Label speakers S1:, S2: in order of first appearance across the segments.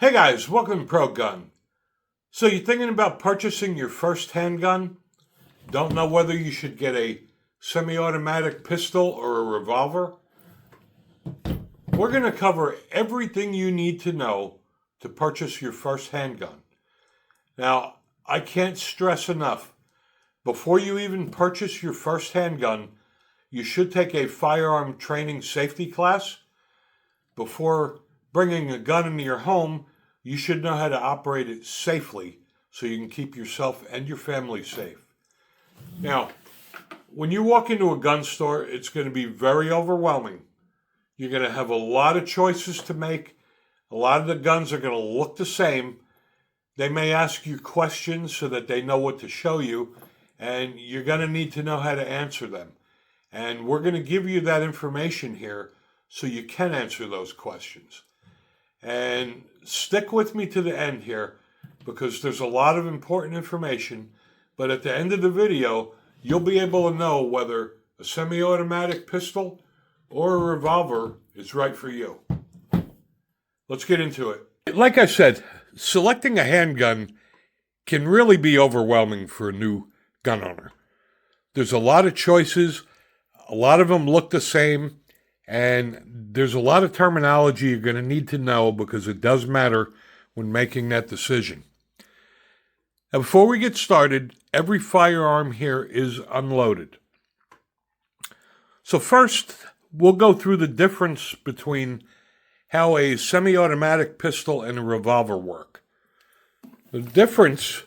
S1: Hey guys, welcome to Pro Gun. So you're thinking about purchasing your first handgun? Don't know whether you should get a semi-automatic pistol or a revolver? We're going to cover everything you need to know to purchase your first handgun. Now, I can't stress enough, before you even purchase your first handgun, you should take a firearm training safety class. Before bringing a gun into your home, you should know how to operate it safely so you can keep yourself and your family safe. Now, when you walk into a gun store, it's going to be very overwhelming. You're going to have a lot of choices to make. A lot of the guns are going to look the same. They may ask you questions so that they know what to show you, and you're going to need to know how to answer them. And we're going to give you that information here so you can answer those questions. And stick with me to the end here because there's a lot of important information, but at the end of the video, you'll be able to know whether a semi-automatic pistol or a revolver is right for you. Let's get into it. Like I said, selecting a handgun can really be overwhelming for a new gun owner. There's a lot of choices, a lot of them look the same, and there's a lot of terminology you're going to need to know because it does matter when making that decision. Now, before we get started, every firearm here is unloaded. So first, we'll go through the difference between how a semi-automatic pistol and a revolver work. The difference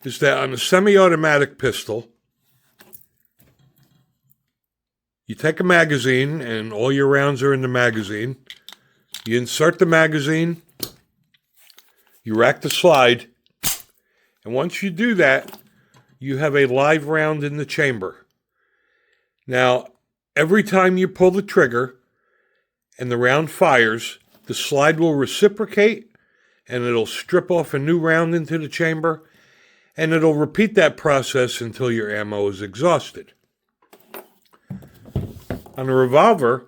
S1: is that on a semi-automatic pistol, you take a magazine, and all your rounds are in the magazine. You insert the magazine, you rack the slide, and once you do that, you have a live round in the chamber. Now, every time you pull the trigger and the round fires, the slide will reciprocate, and it'll strip off a new round into the chamber, and it'll repeat that process until your ammo is exhausted. On a revolver,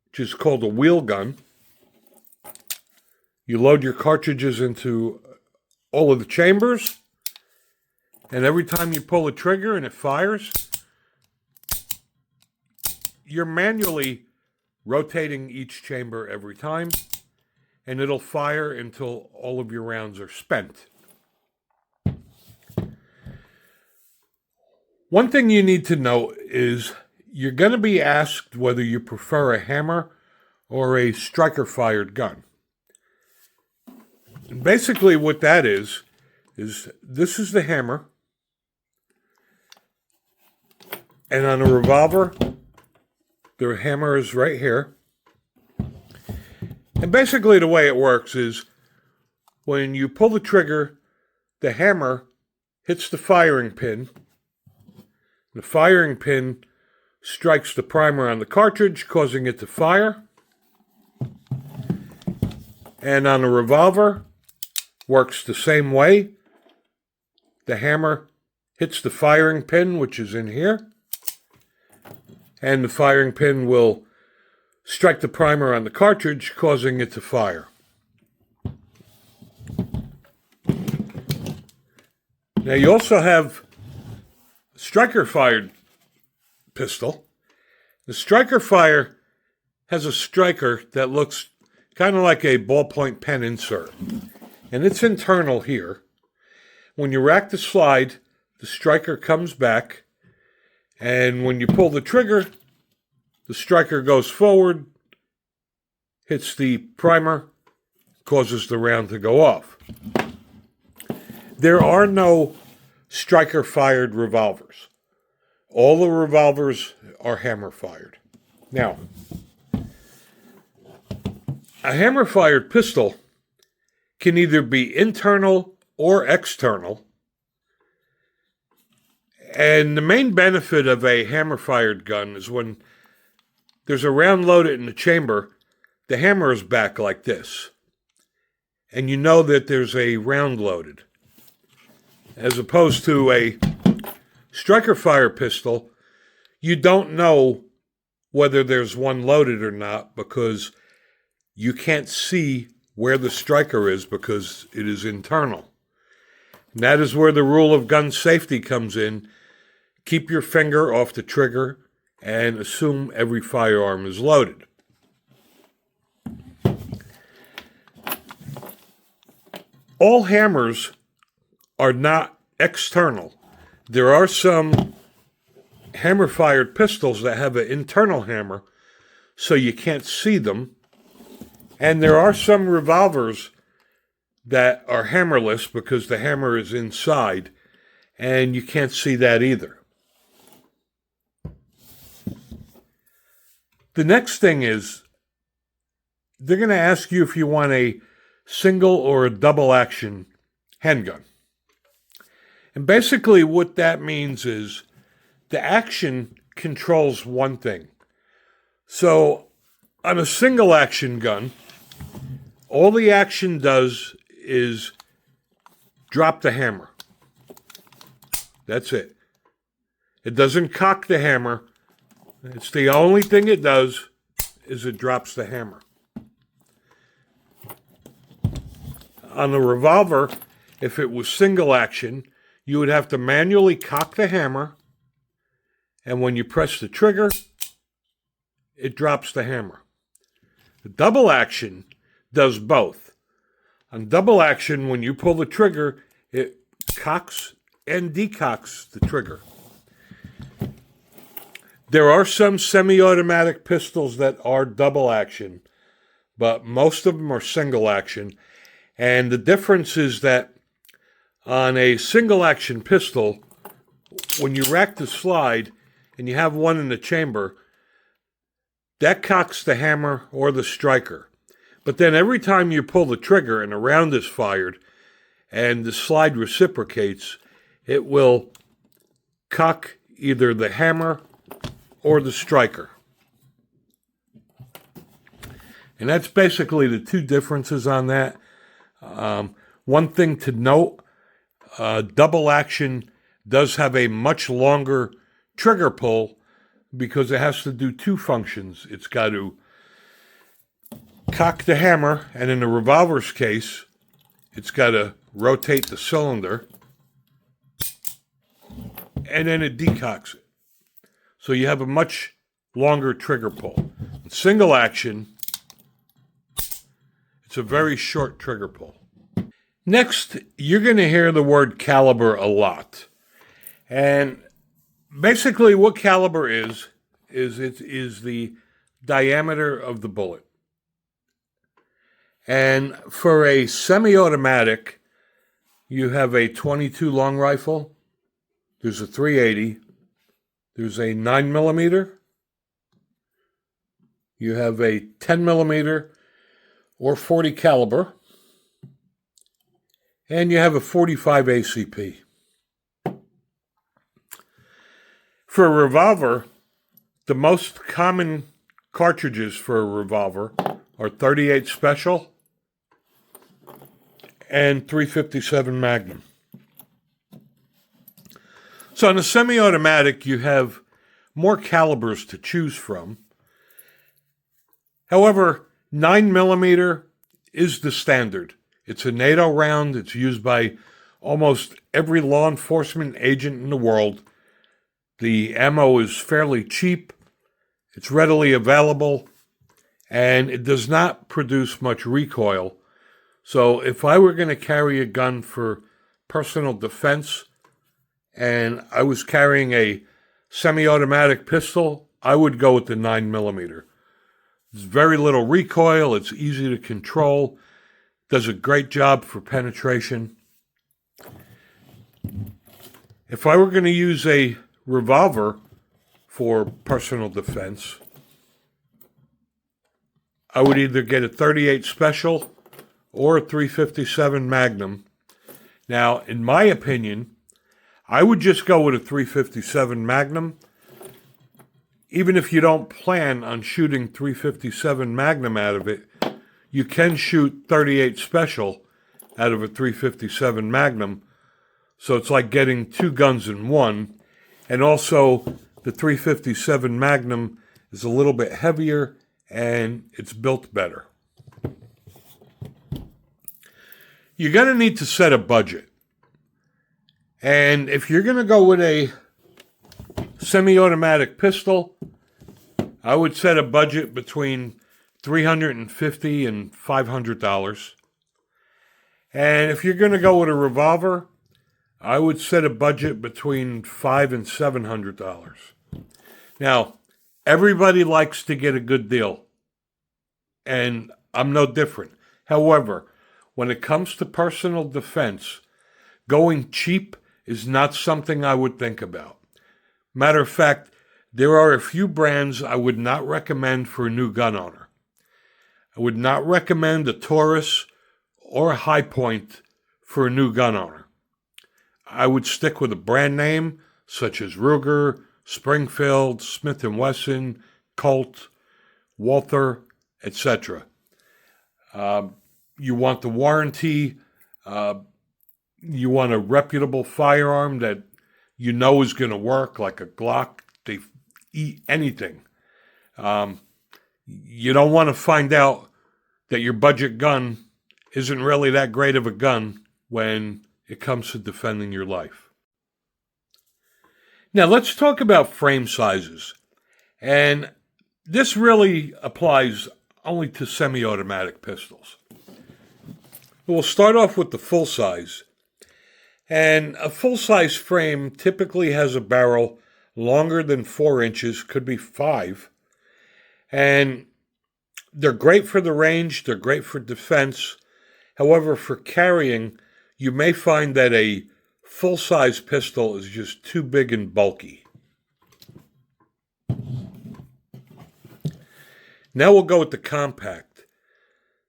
S1: which is called a wheel gun, you load your cartridges into all of the chambers, and every time you pull the trigger and it fires, you're manually rotating each chamber every time, and it'll fire until all of your rounds are spent. One thing you need to know is you're going to be asked whether you prefer a hammer or a striker-fired gun. And basically what that is this is the hammer, and on a revolver, the hammer is right here. And basically the way it works is when you pull the trigger, the hammer hits the firing pin. The firing pin strikes the primer on the cartridge, causing it to fire. And on a revolver, works the same way. The hammer hits the firing pin, which is in here, and the firing pin will strike the primer on the cartridge, causing it to fire. Now you also have striker-fired pistol. The striker fire has a striker that looks kind of like a ballpoint pen insert, and it's internal here. When you rack the slide, the striker comes back, and when you pull the trigger, the striker goes forward, hits the primer, causes the round to go off. There are no striker-fired revolvers. All the revolvers are hammer-fired. Now, a hammer-fired pistol can either be internal or external. And the main benefit of a hammer-fired gun is when there's a round loaded in the chamber, the hammer is back like this. And you know that there's a round loaded. As opposed to a striker fire pistol, you don't know whether there's one loaded or not because you can't see where the striker is because it is internal. And that is where the rule of gun safety comes in. Keep your finger off the trigger and assume every firearm is loaded. All hammers are not external. There are some hammer-fired pistols that have an internal hammer, so you can't see them. And there are some revolvers that are hammerless because the hammer is inside, and you can't see that either. The next thing is, they're going to ask you if you want a single or a double action handgun. And basically what that means is the action controls one thing. So on a single action gun, all the action does is drop the hammer. That's it. It doesn't cock the hammer. It's the only thing it does is it drops the hammer. On a revolver, if it was single action, you would have to manually cock the hammer, and when you press the trigger, it drops the hammer. The double action does both. On double action, when you pull the trigger, it cocks and decocks the trigger. There are some semi-automatic pistols that are double action, but most of them are single action. And the difference is that on a single action pistol, when you rack the slide and you have one in the chamber, that cocks the hammer or the striker. But then every time you pull the trigger and a round is fired and the slide reciprocates, it will cock either the hammer or the striker. And that's basically the two differences on that. One thing to note, double action does have a much longer trigger pull because it has to do two functions. It's got to cock the hammer, and in the revolver's case, it's got to rotate the cylinder, and then it decocks it. So you have a much longer trigger pull. In single action, it's a very short trigger pull. Next, you're going to hear the word caliber a lot. And basically what caliber is it is the diameter of the bullet. And for a semi-automatic, you have a 22 long rifle, there's a 380, there's a 9mm, you have a 10mm or 40 caliber, and you have a 45 ACP. For a revolver, the most common cartridges for a revolver are 38 Special and 357 Magnum. So in a semi-automatic, you have more calibers to choose from. However, 9mm is the standard. It's a NATO round. It's used by almost every law enforcement agent in the world. The ammo is fairly cheap. It's readily available, and it does not produce much recoil. So if I were going to carry a gun for personal defense and I was carrying a semi-automatic pistol, I would go with the 9mm. There's very little recoil. It's easy to control. Does a great job for penetration. If I were going to use a revolver for personal defense, I would either get a 38 Special or a 357 Magnum. Now, in my opinion, I would just go with a 357 Magnum. Even if you don't plan on shooting 357 Magnum out of it, you can shoot 38 Special out of a 357 Magnum. So it's like getting two guns in one. And also, the 357 Magnum is a little bit heavier and it's built better. You're going to need to set a budget. And if you're going to go with a semi-automatic pistol, I would set a budget between $350 and $500. And if you're going to go with a revolver, I would set a budget between $500 and $700. Now, everybody likes to get a good deal, and I'm no different. However, when it comes to personal defense, going cheap is not something I would think about. Matter of fact, there are a few brands I would not recommend for a new gun owner. I would not recommend a Taurus or a High Point for a new gun owner. I would stick with a brand name such as Ruger, Springfield, Smith & Wesson, Colt, Walther, etc. You want the warranty. You want a reputable firearm that you know is going to work, like a Glock. They eat anything. You don't want to find out that your budget gun isn't really that great of a gun when it comes to defending your life. Now let's talk about frame sizes. And this really applies only to semi-automatic pistols. We'll start off with the full size. And a full-size frame typically has a barrel longer than 4 inches, could be 5. And they're great for the range, they're great for defense. However, for carrying, you may find that a full-size pistol is just too big and bulky. Now we'll go with the compact.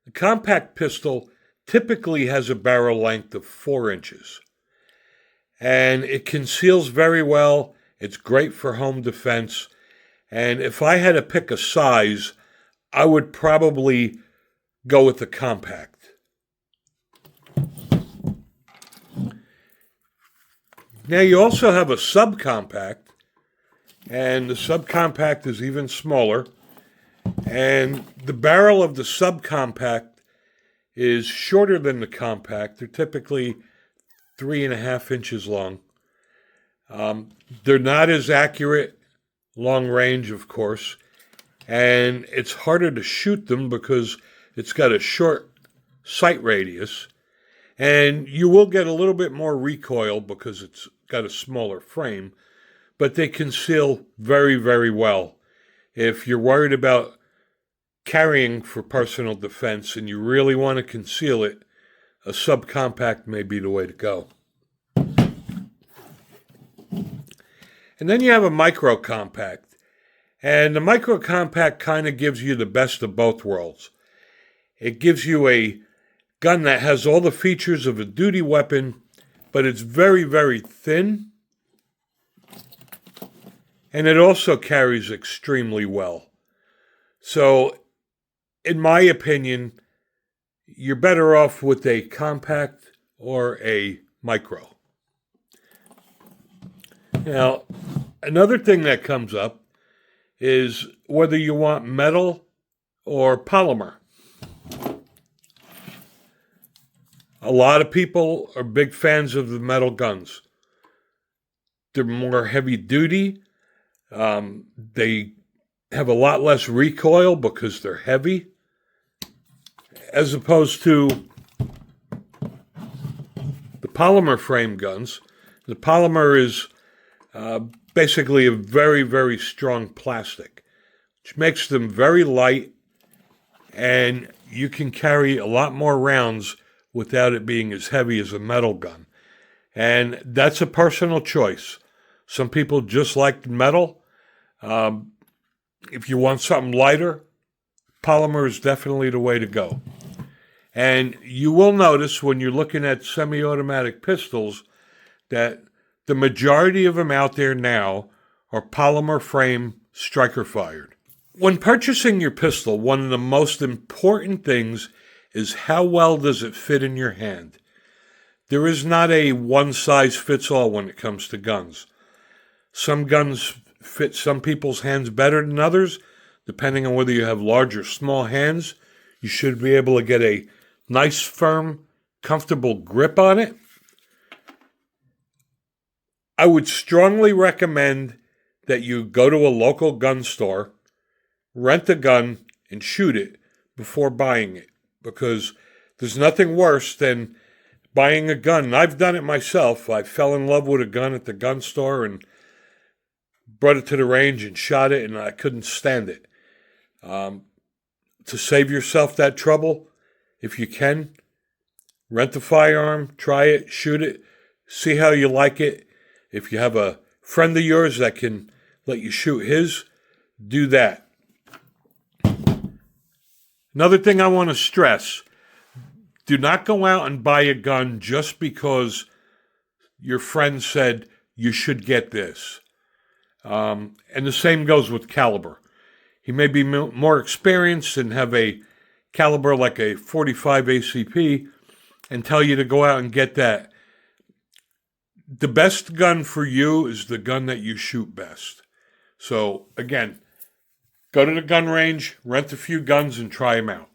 S1: The compact pistol typically has a barrel length of 4 inches. And it conceals very well. It's great for home defense. And if I had to pick a size, I would probably go with the compact. Now you also have a subcompact, and the subcompact is even smaller. And the barrel of the subcompact is shorter than the compact. They're typically 3.5 inches long. They're not as accurate long range, of course, and it's harder to shoot them because it's got a short sight radius, and you will get a little bit more recoil because it's got a smaller frame, but they conceal very, very well. If you're worried about carrying for personal defense and you really want to conceal it, a subcompact may be the way to go. And then you have a micro compact. And the micro compact kind of gives you the best of both worlds. It gives you a gun that has all the features of a duty weapon, but it's very, very thin. And it also carries extremely well. So, in my opinion, you're better off with a compact or a micro. Now, another thing that comes up is whether you want metal or polymer. A lot of people are big fans of the metal guns. They're more heavy duty. They have a lot less recoil because they're heavy, as opposed to the polymer frame guns. The polymer is basically a very, very strong plastic, which makes them very light, and you can carry a lot more rounds without it being as heavy as a metal gun. And that's a personal choice. Some people just like metal. If you want something lighter, polymer is definitely the way to go. And you will notice when you're looking at semi-automatic pistols that the majority of them out there now are polymer frame striker fired. When purchasing your pistol, one of the most important things is how well does it fit in your hand. There is not a one-size-fits-all when it comes to guns. Some guns fit some people's hands better than others. Depending on whether you have large or small hands, you should be able to get a nice, firm comfortable grip on it, I would strongly recommend that you go to a local gun store, rent a gun, and shoot it before buying it. Because there's nothing worse than buying a gun. And I've done it myself. I fell in love with a gun at the gun store and brought it to the range and shot it, and I couldn't stand it. To save yourself that trouble, if you can, rent a firearm, try it, shoot it, see how you like it. If you have a friend of yours that can let you shoot his, do that. Another thing I want to stress, do not go out and buy a gun just because your friend said you should get this. And the same goes with caliber. He may be more experienced and have a caliber like a .45 ACP and tell you to go out and get that. The best gun for you is the gun that you shoot best. So, again, go to the gun range, rent a few guns, and try them out.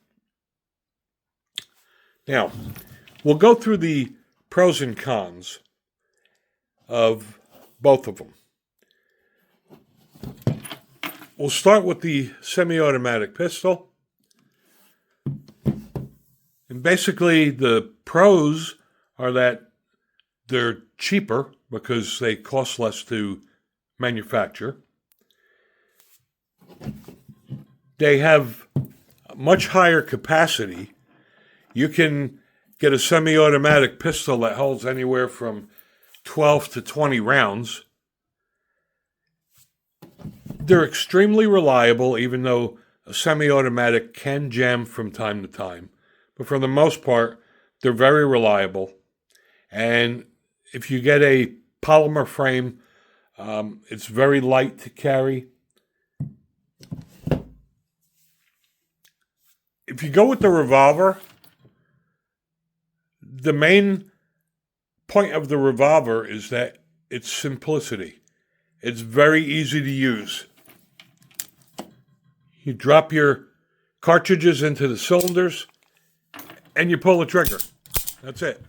S1: Now, we'll go through the pros and cons of both of them. We'll start with the semi-automatic pistol. And basically, the pros are that they're cheaper because they cost less to manufacture. They have much higher capacity. You can get a semi-automatic pistol that holds anywhere from 12 to 20 rounds. They're extremely reliable, even though a semi-automatic can jam from time to time. But for the most part, they're very reliable. And if you get a polymer frame, it's very light to carry. If you go with the revolver, the main point of the revolver is that it's simplicity. It's very easy to use. You drop your cartridges into the cylinders and you pull the trigger. That's it.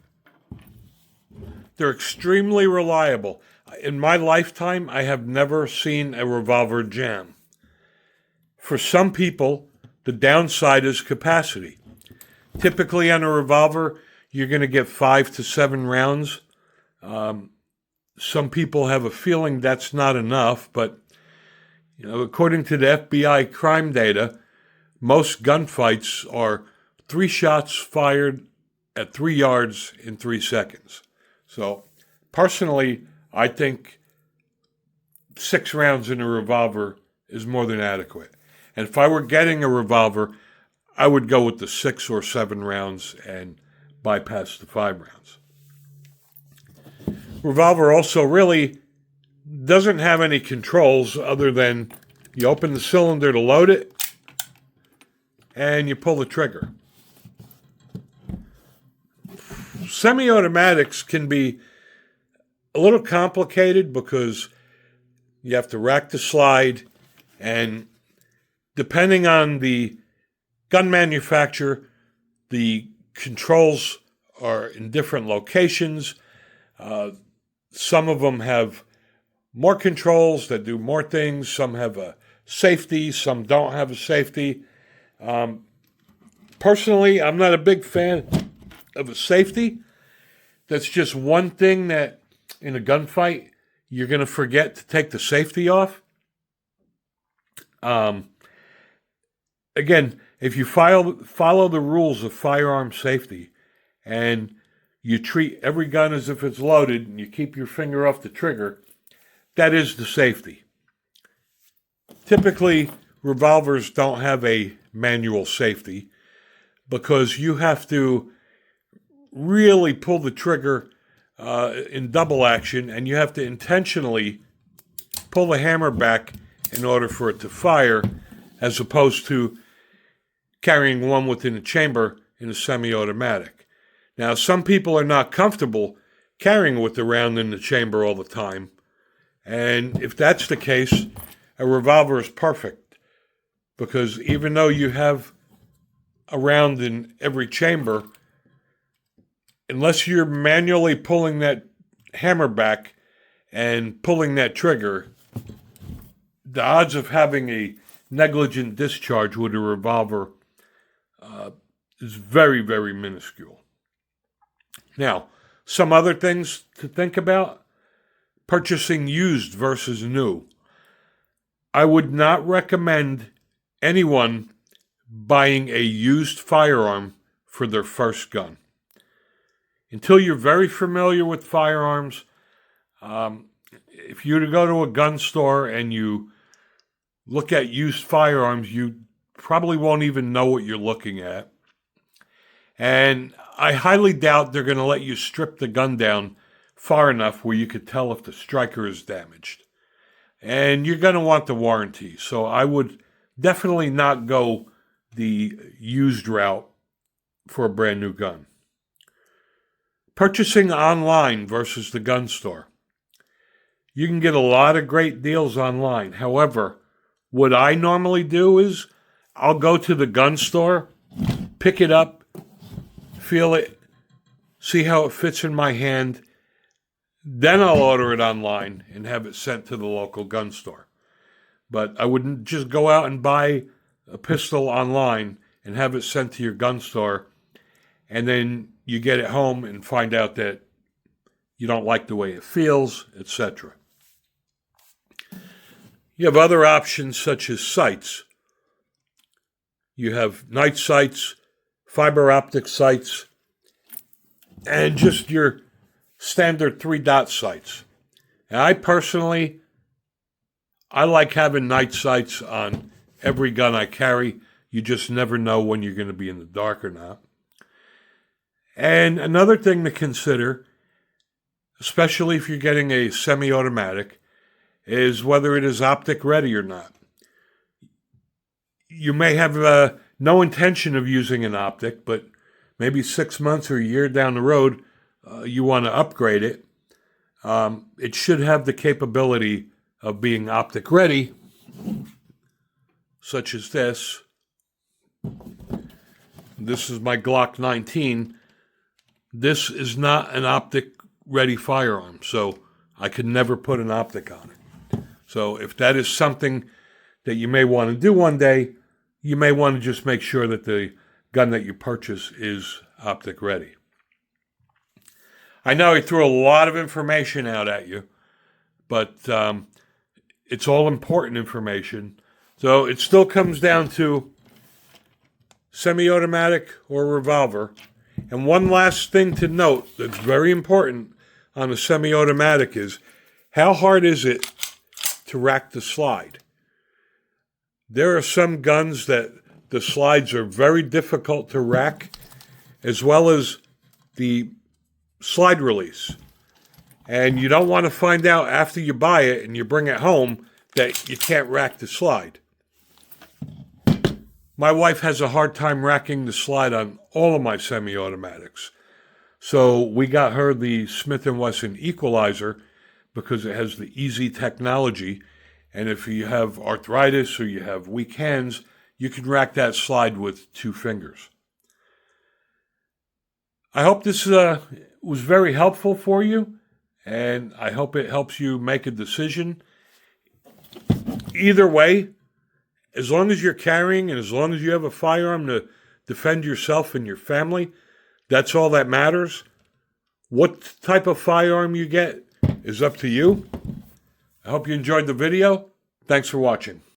S1: They're extremely reliable. In my lifetime, I have never seen a revolver jam. For some people, the downside is capacity. Typically on a revolver, you're going to get 5 to 7 rounds. Some people have a feeling that's not enough, but according to the FBI crime data, most gunfights are 3 shots fired at 3 yards in 3 seconds. So, personally, I think 6 rounds in a revolver is more than adequate. And if I were getting a revolver, I would go with the 6 or 7 rounds and bypass the 5 rounds. Revolver also really doesn't have any controls other than you open the cylinder to load it and you pull the trigger. Semi-automatics can be a little complicated because you have to rack the slide, and depending on the gun manufacturer, the controls are in different locations. Some of them have more controls that do more things. Some have a safety. Some don't have a safety. Personally, I'm not a big fan of a safety. That's just one thing that in a gunfight you're going to forget to take the safety off. Again, if you follow the rules of firearm safety and you treat every gun as if it's loaded and you keep your finger off the trigger, that is the safety. Typically, revolvers don't have a manual safety because you have to really pull the trigger in double action, and you have to intentionally pull the hammer back in order for it to fire, as opposed to carrying one within a chamber in a semi-automatic. Now, some people are not comfortable carrying with the round in the chamber all the time, and if that's the case, a revolver is perfect, because even though you have a round in every chamber, unless you're manually pulling that hammer back and pulling that trigger, the odds of having a negligent discharge with a revolver is very, very minuscule. Now, some other things to think about: purchasing used versus new. I would not recommend anyone buying a used firearm for their first gun. Until you're very familiar with firearms, if you were to go to a gun store and you look at used firearms, you probably won't even know what you're looking at. And I highly doubt they're going to let you strip the gun down far enough where you could tell if the striker is damaged. And you're going to want the warranty. So I would definitely not go the used route for a brand new gun. Purchasing online versus the gun store. You can get a lot of great deals online. However, what I normally do is I'll go to the gun store, pick it up, feel it, see how it fits in my hand. Then I'll order it online and have it sent to the local gun store. But I wouldn't just go out and buy a pistol online and have it sent to your gun store, and then you get it home and find out that you don't like the way it feels, etc. You have other options such as sights. You have night sights, fiber optic sights, and just your standard 3-dot sights. And I like having night sights on every gun I carry. You just never know when you're going to be in the dark or not. And another thing to consider, especially if you're getting a semi-automatic, is whether it is optic ready or not. You may have no intention of using an optic, but maybe 6 months or a year down the road, you want to upgrade it. It should have the capability of being optic ready, such as this. This is my Glock 19. This is not an optic ready firearm, so I could never put an optic on it. So if that is something that you may want to do one day, you may want to just make sure that the gun that you purchase is optic ready. I know I threw a lot of information out at you, but it's all important information. So it still comes down to semi-automatic or revolver. And one last thing to note that's very important on a semi-automatic is how hard is it to rack the slide? There are some guns that the slides are very difficult to rack, as well as the slide release. And you don't want to find out after you buy it and you bring it home that you can't rack the slide. My wife has a hard time racking the slide on all of my semi-automatics. So we got her the Smith & Wesson Equalizer because it has the easy technology. And if you have arthritis or you have weak hands, you can rack that slide with 2 fingers. I hope this was very helpful for you, and I hope it helps you make a decision. Either way, as long as you're carrying and as long as you have a firearm to defend yourself and your family, that's all that matters. What type of firearm you get is up to you. I hope you enjoyed the video. Thanks for watching.